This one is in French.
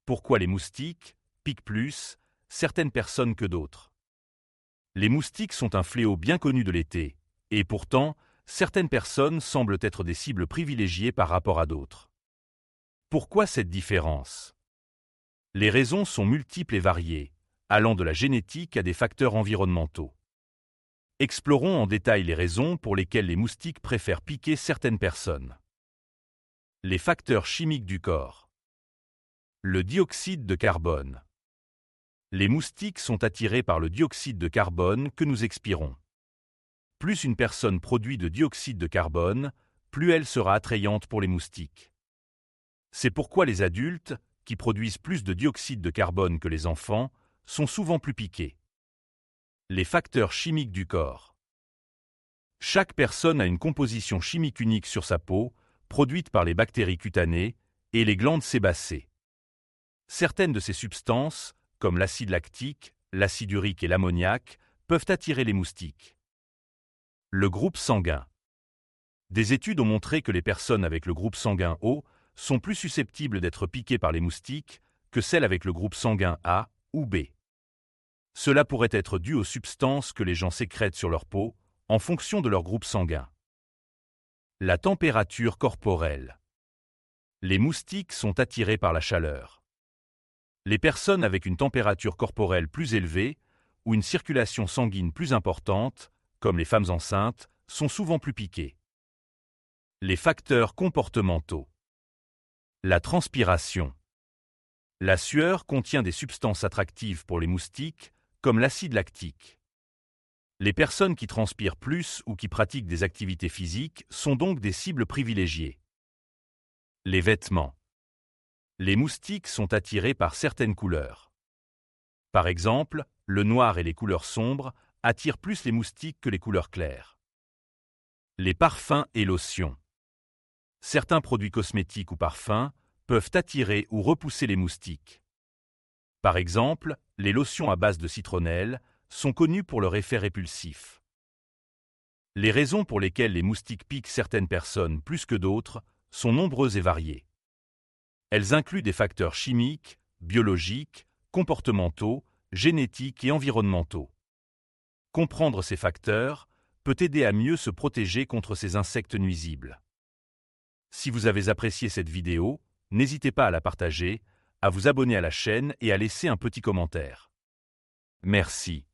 Pourquoi les moustiques piquent plus certaines personnes que d'autres? Les moustiques sont un fléau bien connu de l'été, et pourtant, certaines personnes semblent être des cibles privilégiées par rapport à d'autres. Pourquoi cette différence? Les raisons sont multiples et variées, allant de la génétique à des facteurs environnementaux. Explorons en détail les raisons pour lesquelles les moustiques préfèrent piquer certaines personnes. Les facteurs chimiques du corps. Le dioxyde de carbone. Les moustiques sont attirés par le dioxyde de carbone que nous expirons. Plus une personne produit de dioxyde de carbone, plus elle sera attrayante pour les moustiques. C'est pourquoi les adultes, qui produisent plus de dioxyde de carbone que les enfants, sont souvent plus piqués. Les facteurs chimiques du corps. Chaque personne a une composition chimique unique sur sa peau, produite par les bactéries cutanées et les glandes sébacées. Certaines de ces substances, comme l'acide lactique, l'acide urique et l'ammoniac, peuvent attirer les moustiques. Le groupe sanguin. Des études ont montré que les personnes avec le groupe sanguin O sont plus susceptibles d'être piquées par les moustiques que celles avec le groupe sanguin A ou B. Cela pourrait être dû aux substances que les gens sécrètent sur leur peau en fonction de leur groupe sanguin. La température corporelle. Les moustiques sont attirés par la chaleur. Les personnes avec une température corporelle plus élevée ou une circulation sanguine plus importante, comme les femmes enceintes, sont souvent plus piquées. Les facteurs comportementaux. La transpiration. La sueur contient des substances attractives pour les moustiques, comme l'acide lactique. Les personnes qui transpirent plus ou qui pratiquent des activités physiques sont donc des cibles privilégiées. Les vêtements. Les moustiques sont attirés par certaines couleurs. Par exemple, le noir et les couleurs sombres attirent plus les moustiques que les couleurs claires. Les parfums et lotions. Certains produits cosmétiques ou parfums peuvent attirer ou repousser les moustiques. Par exemple, les lotions à base de citronnelle sont connues pour leur effet répulsif. Les raisons pour lesquelles les moustiques piquent certaines personnes plus que d'autres sont nombreuses et variées. Elles incluent des facteurs chimiques, biologiques, comportementaux, génétiques et environnementaux. Comprendre ces facteurs peut aider à mieux se protéger contre ces insectes nuisibles. Si vous avez apprécié cette vidéo, n'hésitez pas à la partager, à vous abonner à la chaîne et à laisser un petit commentaire. Merci.